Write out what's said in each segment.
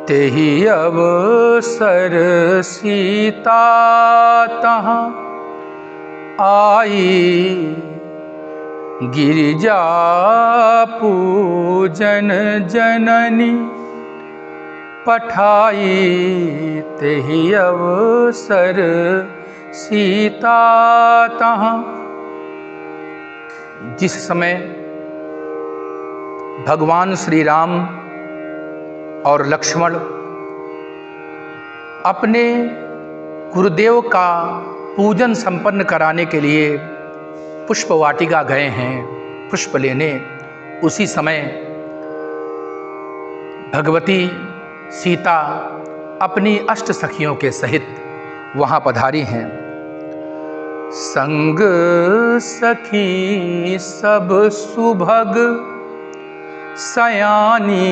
तेहि अवसर सीता तहाँ आई, गिरिजा पूजन जननी पठाई। तेहि अवसर सीता तहाँ। जिस समय भगवान श्री राम और लक्ष्मण अपने गुरुदेव का पूजन संपन्न कराने के लिए पुष्प वाटिका गए हैं पुष्प लेने, उसी समय भगवती सीता अपनी अष्ट सखियों के सहित वहाँ पधारी हैं। संग सखी सब सुभग सयानी,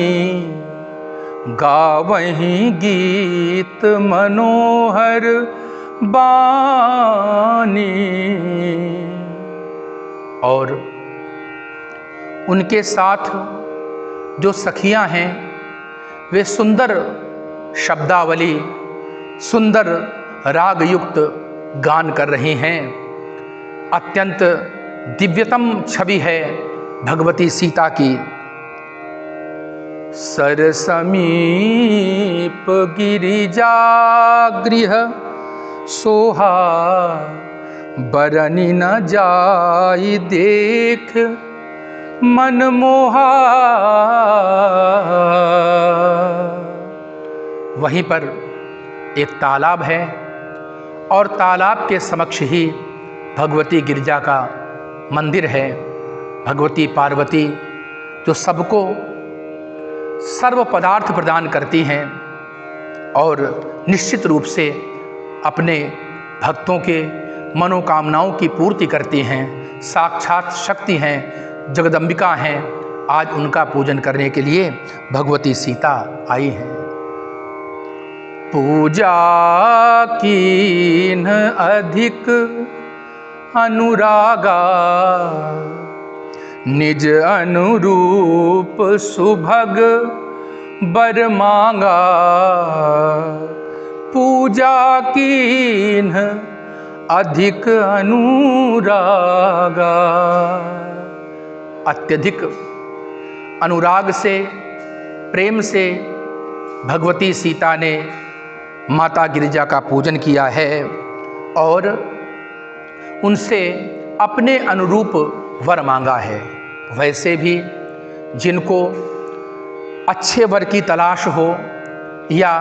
गावहीं गीत मनोहर बानी। और उनके साथ जो सखियां हैं वे सुंदर शब्दावली, सुंदर राग युक्त गान कर रही हैं। अत्यंत दिव्यतम छवि है भगवती सीता की। सर समीप गिरिजा गृह सोहा, बरनी न जाई देख मन मोहा। वहीं पर एक तालाब है और तालाब के समक्ष ही भगवती गिरिजा का मंदिर है। भगवती पार्वती जो सबको सर्व पदार्थ प्रदान करती हैं और निश्चित रूप से अपने भक्तों के मनोकामनाओं की पूर्ति करती हैं, साक्षात शक्ति हैं, जगदम्बिका हैं। आज उनका पूजन करने के लिए भगवती सीता आई हैं। पूजा कीन अधिक अनुरागा, निज अनुरूप सुभग बर मांगा। पूजा कीन अधिक अनुरागा। अत्यधिक अनुराग से, प्रेम से भगवती सीता ने माता गिरिजा का पूजन किया है और उनसे अपने अनुरूप वर मांगा है। वैसे भी जिनको अच्छे वर की तलाश हो या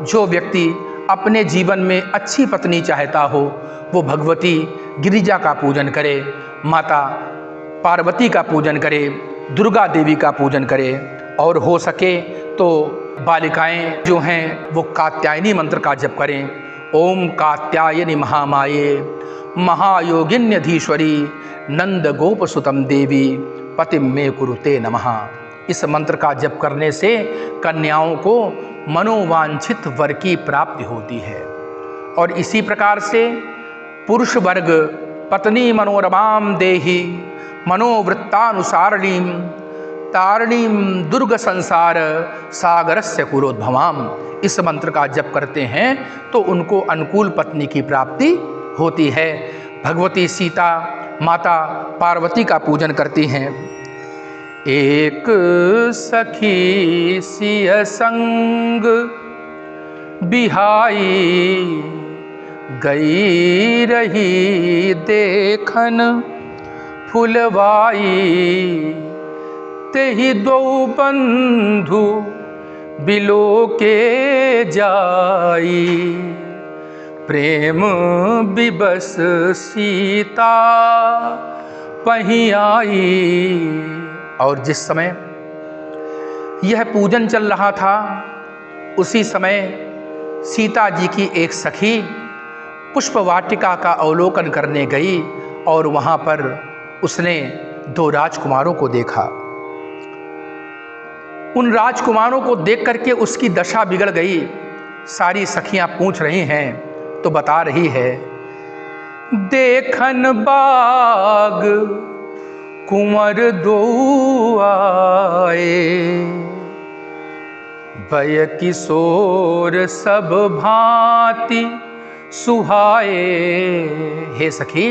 जो व्यक्ति अपने जीवन में अच्छी पत्नी चाहता हो, वो भगवती गिरिजा का पूजन करे, माता पार्वती का पूजन करे, दुर्गा देवी का पूजन करे और हो सके तो बालिकाएं जो हैं वो कात्यायनी मंत्र का जप करें। ओम कात्यायनी महामाये महायोगिन्यधीश्वरी नंद गोप सुतम देवी पतिम मे कुरुते नमः। इस मंत्र का जप करने से कन्याओं को मनोवांछित वर की प्राप्ति होती है। और इसी प्रकार से पुरुष वर्ग पत्नी मनोरमाम देहि मनोवृत्तानुसारिणीम तारिणीम दुर्ग संसार सागरस्य कुरोद्भवाम, इस मंत्र का जप करते हैं तो उनको अनुकूल पत्नी की प्राप्ति होती है। भगवती सीता माता पार्वती का पूजन करती हैं। एक सखी सिय संग बिहाई, गई रही देखन फुलवाई। तेहि दो बंधु बिलो के जाई, प्रेम बिबस सीता पहीं आई। और जिस समय यह पूजन चल रहा था उसी समय सीता जी की एक सखी पुष्प वाटिका का अवलोकन करने गई और वहाँ पर उसने दो राजकुमारों को देखा। उन राजकुमारों को देख करके उसकी दशा बिगड़ गई। सारी सखियां पूछ रही हैं तो बता रही है, देखन बाग कुंवर दो आए, भय किशोर सब भांति सुहाए। हे सखी,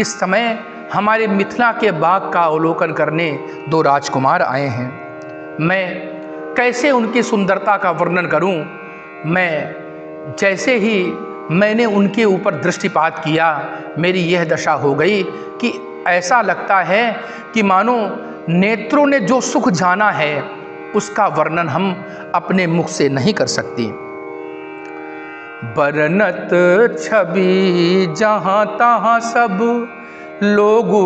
इस समय हमारे मिथिला के बाग का अवलोकन करने दो राजकुमार आए हैं। मैं कैसे उनकी सुंदरता का वर्णन करूं। मैं जैसे ही मैंने उनके ऊपर दृष्टिपात किया, मेरी यह दशा हो गई कि ऐसा लगता है कि मानो नेत्रों ने जो सुख जाना है उसका वर्णन हम अपने मुख से नहीं कर सकती। बरनत छवि जहाँ तहाँ सब लोगू,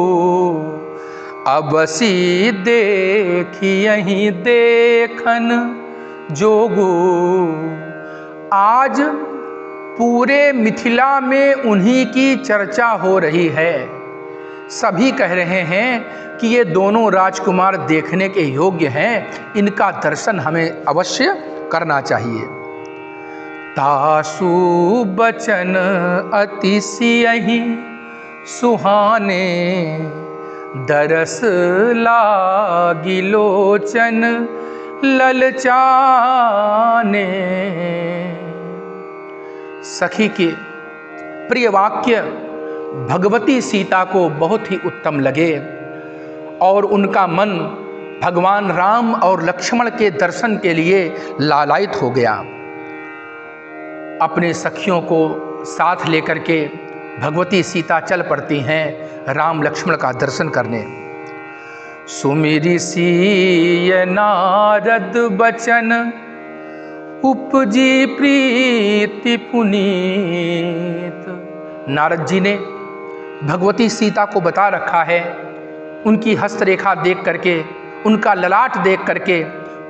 अबसी देखी यहीं देखन जोगू। आज पूरे मिथिला में उन्हीं की चर्चा हो रही है। सभी कह रहे हैं कि ये दोनों राजकुमार देखने के योग्य हैं, इनका दर्शन हमें अवश्य करना चाहिए। तासु बचन अतिशयहि सुहाने, दरस लागी लोचन ललचाने। सखी के प्रिय वाक्य भगवती सीता को बहुत ही उत्तम लगे और उनका मन भगवान राम और लक्ष्मण के दर्शन के लिए लालायित हो गया। अपने सखियों को साथ लेकर के भगवती सीता चल पड़ती हैं राम लक्ष्मण का दर्शन करने। सुमिरि सिय नारद बचन, उपजी प्रीति पुनीत। नारद जी ने भगवती सीता को बता रखा है, उनकी हस्तरेखा देख करके, उनका ललाट देख करके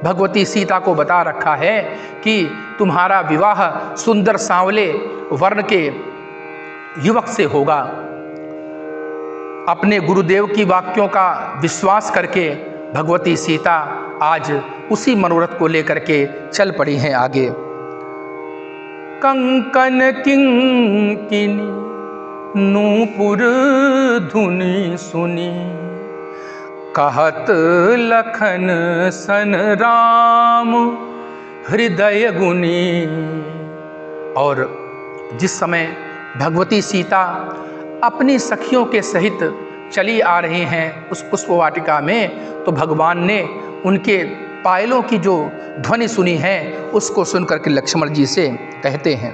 भगवती सीता को बता रखा है कि तुम्हारा विवाह सुंदर सांवले वर्ण के युवक से होगा। अपने गुरुदेव की वाक्यों का विश्वास करके भगवती सीता आज उसी मनोरथ को लेकर के चल पड़ी हैं आगे। कंकन किंकिनी नूपुर धुनि सुनी, कहत लखन सन राम हृदय गुनी। और जिस समय भगवती सीता अपनी सखियों के सहित चली आ रही हैं उस पुष्प वाटिका में, तो भगवान ने उनके पायलों की जो ध्वनि सुनी है उसको सुनकर के लक्ष्मण जी से कहते हैं,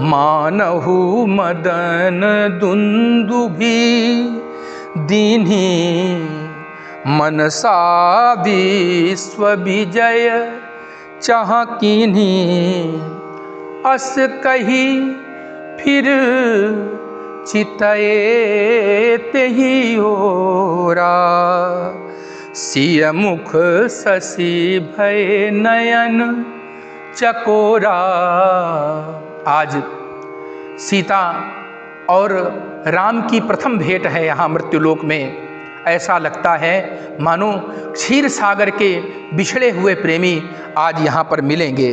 मानहु मदन दुंदुभि दीन्ही, मनसा विश्व विजय चाह कीन्ही। अस कही फिर चितए तेहि ओरा, सिय मुख शशि भय नयन चकोरा। आज सीता और राम की प्रथम भेंट है यहाँ मृत्युलोक में। ऐसा लगता है मानो क्षीर सागर के बिछड़े हुए प्रेमी आज यहाँ पर मिलेंगे।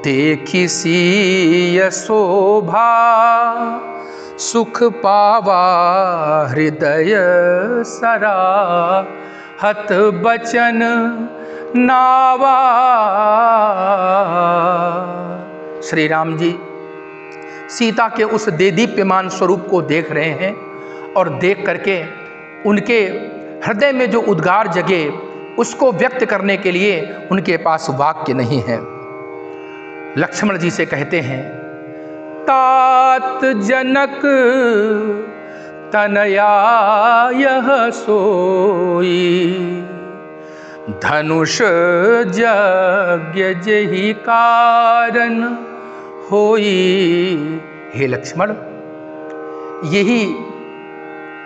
देखी सिय शोभा सुख पावा, हृदय सरा हत बचन नावा। श्री राम जी सीता के उस देदीप्यमान स्वरूप को देख रहे हैं और देख करके उनके हृदय में जो उद्गार जगे उसको व्यक्त करने के लिए उनके पास वाक्य नहीं है। लक्ष्मण जी से कहते हैं, तात जनक तनया यह सोई, धनुष यज्ञ जेहि कारण होई। हे लक्ष्मण, यही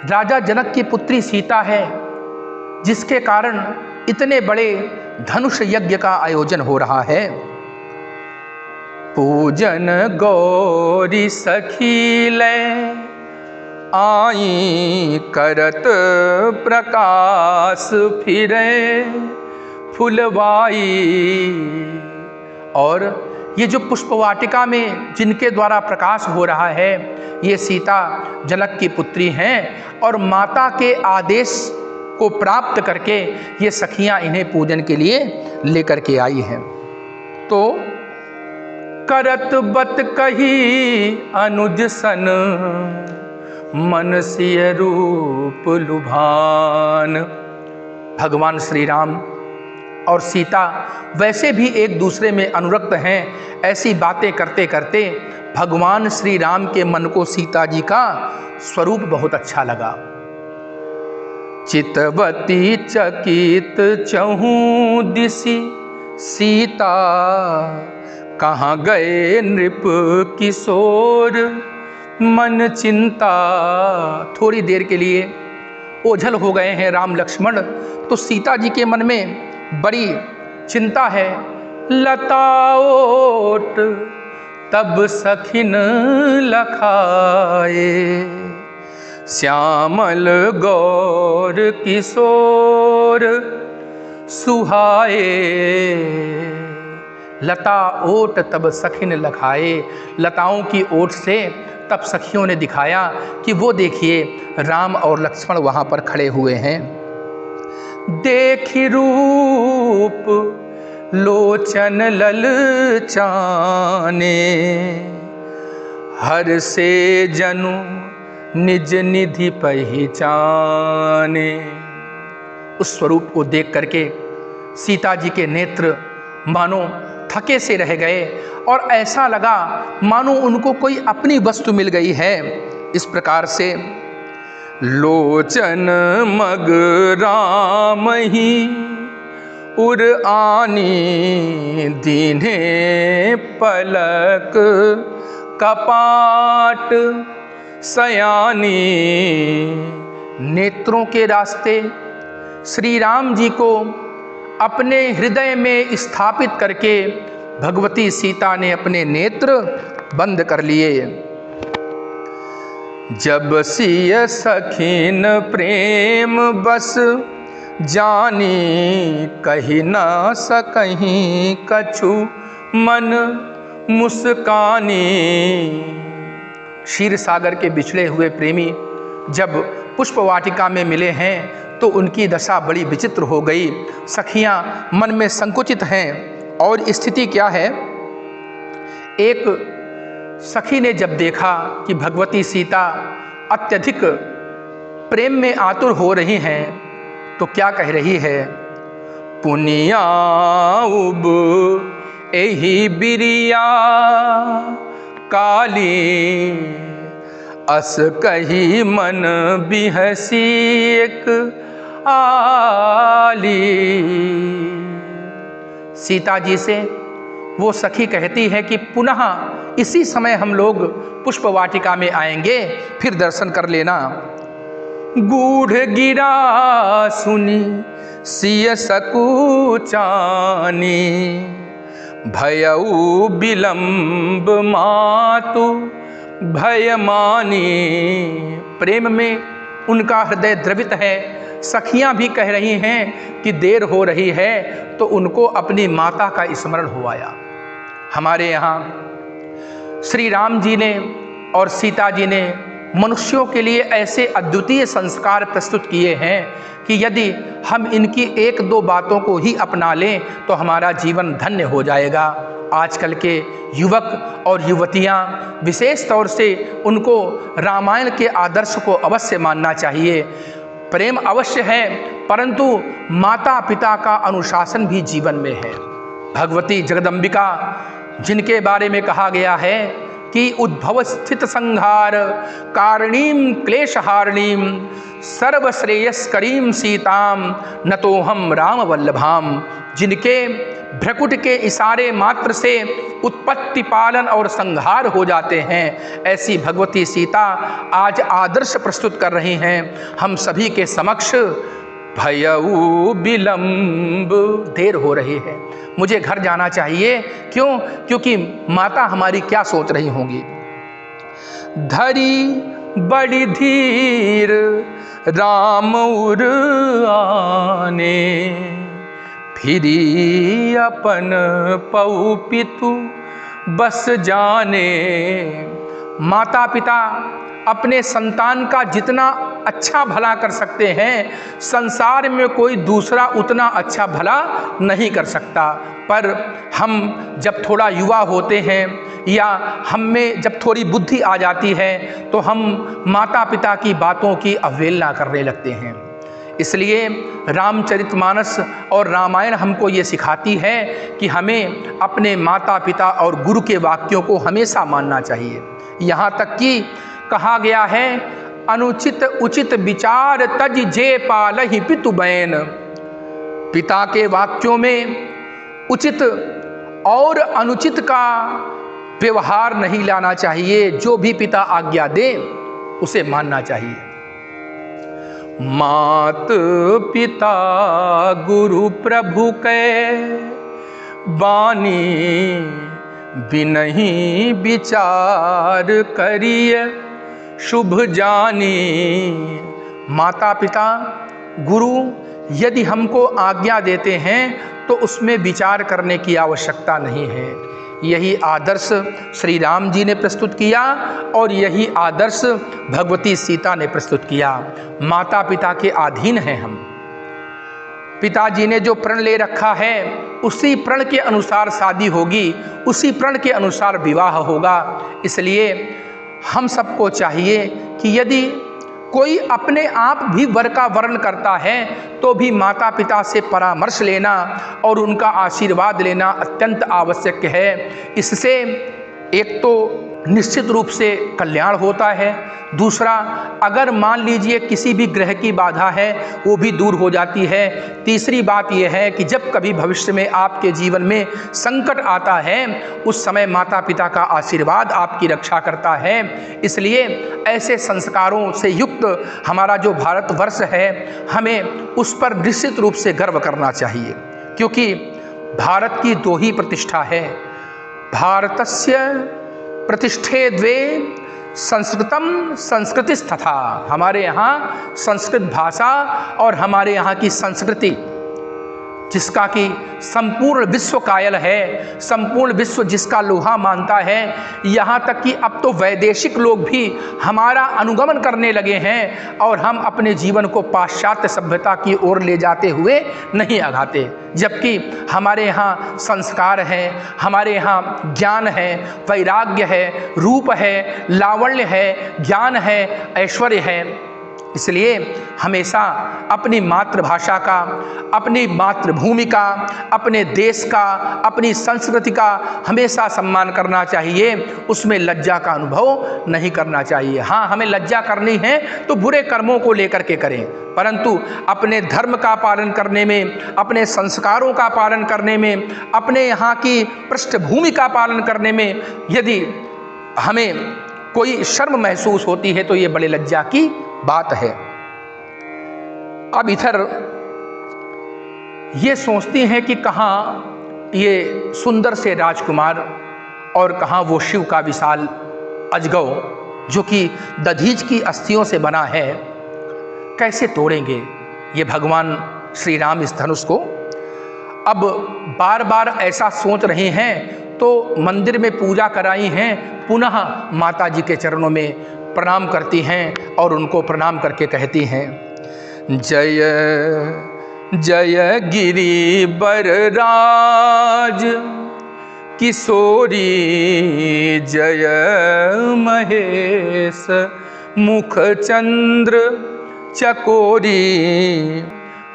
राजा जनक की पुत्री सीता है जिसके कारण इतने बड़े धनुष यज्ञ का आयोजन हो रहा है। पूजन गौरी सखी ले आई, करत प्रकाश फिरे फुलवाई। और ये जो पुष्पवाटिका में जिनके द्वारा प्रकाश हो रहा है ये सीता जनक की पुत्री हैं और माता के आदेश को प्राप्त करके ये सखियां इन्हें पूजन के लिए लेकर के आई हैं। तो करत बत कही अनुज सन, मन सिय रूप लुभान। भगवान श्री राम और सीता वैसे भी एक दूसरे में अनुरक्त हैं। ऐसी बातें करते करते भगवान श्री राम के मन को सीता जी का स्वरूप बहुत अच्छा लगा। चितवती चकित चहु दिशि, सीता कहाँ गए नृप किशोर, मन चिंता। थोड़ी देर के लिए ओझल हो गए हैं राम लक्ष्मण, तो सीता जी के मन में बड़ी चिंता है। लताओट तब सखिन लखाए, श्यामल गौर किशोर सुहाए। लता ओट तब सखिन लखाए, लताओं की ओट से तब सखियों ने दिखाया कि वो देखिए राम और लक्ष्मण वहाँ पर खड़े हुए हैं। देखि रूप लोचन ललचाने, हर से जनु निज निधि पहचाने। उस स्वरूप को देख करके सीता जी के नेत्र मानो थके से रह गए और ऐसा लगा मानो उनको कोई अपनी वस्तु मिल गई है। इस प्रकार से लोचन मग राम ही उर आनी, दीन्हे पलक कपाट सयानी। नेत्रों के रास्ते श्री राम जी को अपने हृदय में स्थापित करके भगवती सीता ने अपने नेत्र बंद कर लिए। जब सिय सखीन प्रेम बस जानी, कही न सकहीं कछु मन मुस्कानी। क्षीर सागर के बिछड़े हुए प्रेमी जब पुष्प वाटिका में मिले हैं तो उनकी दशा बड़ी विचित्र हो गई। सखियां मन में संकुचित हैं और स्थिति क्या है, एक सखी ने जब देखा कि भगवती सीता अत्यधिक प्रेम में आतुर हो रही हैं तो क्या कह रही है, पुनिया उब एही बिरिया काली, अस कही मन बिहसी एक आली। सीता जी से वो सखी कहती है कि पुनः इसी समय हम लोग पुष्प वाटिका में आएंगे, फिर दर्शन कर लेना। गूढ़ गिरा सुनी सिय सकूचानी, भयउ बिलम्ब मातु भय मानी। प्रेम में उनका हृदय द्रवित है। सखियां भी कह रही हैं कि देर हो रही है, तो उनको अपनी माता का स्मरण हो आया। हमारे यहाँ श्री राम जी ने और सीता जी ने मनुष्यों के लिए ऐसे अद्वितीय संस्कार प्रस्तुत किए हैं कि यदि हम इनकी एक दो बातों को ही अपना लें तो हमारा जीवन धन्य हो जाएगा। आजकल के युवक और युवतियां विशेष तौर से उनको रामायण के आदर्श को अवश्य मानना चाहिए। प्रेम अवश्य है, परंतु माता पिता का अनुशासन भी जीवन में है। भगवती जगदम्बिका जिनके बारे में कहा गया है कि उद्भव स्थित संहार कारणीम क्लेशहारिणीम सर्वश्रेयस्करीम सीताम नतोहम राम वल्लभाम, जिनके भ्रकुट के इशारे मात्र से उत्पत्ति पालन और संहार हो जाते हैं, ऐसी भगवती सीता आज आदर्श प्रस्तुत कर रही हैं हम सभी के समक्ष। भयउ विलंब, देर हो रही है, मुझे घर जाना चाहिए। क्यों? क्योंकि माता हमारी क्या सोच रही होंगी। धरी बड़ी धीर राम उर आने, फिरी अपन पौ पितु बस जाने। माता पिता अपने संतान का जितना अच्छा भला कर सकते हैं, संसार में कोई दूसरा उतना अच्छा भला नहीं कर सकता। पर हम जब थोड़ा युवा होते हैं या हम में जब थोड़ी बुद्धि आ जाती है तो हम माता पिता की बातों की अवहेलना करने लगते हैं। इसलिए रामचरितमानस और रामायण हमको ये सिखाती है कि हमें अपने माता पिता और गुरु के वाक्यों को हमेशा मानना चाहिए। यहाँ तक कि कहा गया है, अनुचित उचित विचार तज जे पालहि पितु बैन। पिता के वाक्यों में उचित और अनुचित का व्यवहार नहीं लाना चाहिए। जो भी पिता आज्ञा दे उसे मानना चाहिए। मात पिता गुरु प्रभु के बानी बिनहि विचार करिए शुभ जानी। माता पिता गुरु यदि हमको आज्ञा देते हैं तो उसमें विचार करने की आवश्यकता नहीं है। यही आदर्श श्री राम जी ने प्रस्तुत किया और यही आदर्श भगवती सीता ने प्रस्तुत किया। माता पिता के अधीन हैं हम। पिताजी ने जो प्रण ले रखा है उसी प्रण के अनुसार शादी होगी, उसी प्रण के अनुसार विवाह होगा। इसलिए हम सबको चाहिए कि यदि कोई अपने आप भी वर का वर्ण करता है तो भी माता पिता से परामर्श लेना और उनका आशीर्वाद लेना अत्यंत आवश्यक है। इससे एक तो निश्चित रूप से कल्याण होता है, दूसरा अगर मान लीजिए किसी भी ग्रह की बाधा है वो भी दूर हो जाती है। तीसरी बात यह है कि जब कभी भविष्य में आपके जीवन में संकट आता है उस समय माता पिता का आशीर्वाद आपकी रक्षा करता है। इसलिए ऐसे संस्कारों से युक्त हमारा जो भारतवर्ष है हमें उस पर निश्चित रूप से गर्व करना चाहिए, क्योंकि भारत की दो ही प्रतिष्ठा है। भारतस्य प्रतिष्ठे द्वे संस्कृतम संस्कृतिस्तथा। हमारे यहाँ संस्कृत भाषा और हमारे यहाँ की संस्कृति जिसका कि संपूर्ण विश्व कायल है, संपूर्ण विश्व जिसका लोहा मानता है। यहाँ तक कि अब तो वैदेशिक लोग भी हमारा अनुगमन करने लगे हैं और हम अपने जीवन को पाश्चात्य सभ्यता की ओर ले जाते हुए नहीं आगाते। जबकि हमारे यहाँ संस्कार हैं, हमारे यहाँ ज्ञान है, वैराग्य है, रूप है, लावण्य है, ज्ञान है, ऐश्वर्य है। इसलिए हमेशा अपनी मातृभाषा का, अपनी मातृभूमि का, अपने देश का, अपनी संस्कृति का हमेशा सम्मान करना चाहिए। उसमें लज्जा का अनुभव नहीं करना चाहिए। हाँ, हमें लज्जा करनी है तो बुरे कर्मों को लेकर के करें, परंतु अपने धर्म का पालन करने में, अपने संस्कारों का पालन करने में, अपने यहाँ की पृष्ठभूमि का पालन करने में यदि हमें कोई शर्म महसूस होती है तो ये बड़े लज्जा की बात है। अब इधर ये सोचती हैं कि कहाँ ये सुंदर से राजकुमार और कहाँ वो शिव का विशाल अजगव जो कि दधीच की अस्थियों से बना है, कैसे तोड़ेंगे ये भगवान श्री राम इस धनुष को। अब बार बार ऐसा सोच रहे हैं तो मंदिर में पूजा कराई हैं, पुनः माता जी के चरणों में प्रणाम करती हैं और उनको प्रणाम करके कहती हैं, जय जय गिरी बरराज किशोरी, जय महेश मुख चंद्र चकोरी,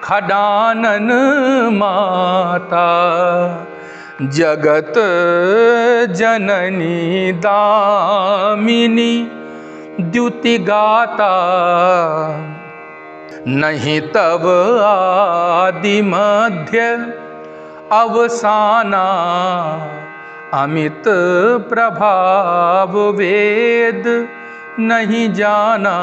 खडानन माता जगत जननी दामिनी द्युति गाता, नहीं तब आदि मध्य अवसाना, अमित प्रभाव वेद नहीं जाना।